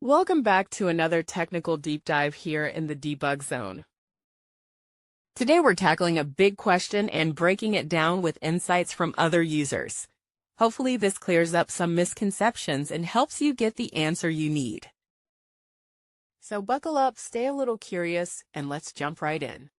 Welcome back to another technical deep dive here in the debug zone. Today we're tackling a big question and breaking it down with insights from other users. Hopefully this clears up some misconceptions and helps you get the answer you need. So buckle up, stay a little curious, and let's jump right in.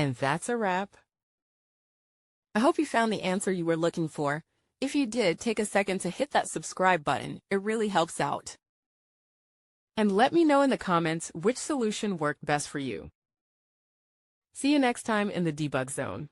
And that's a wrap. I hope you found the answer you were looking for. If you did, take a second to hit that subscribe button. It really helps out. And let me know in the comments which solution worked best for you. See you next time in the debug zone.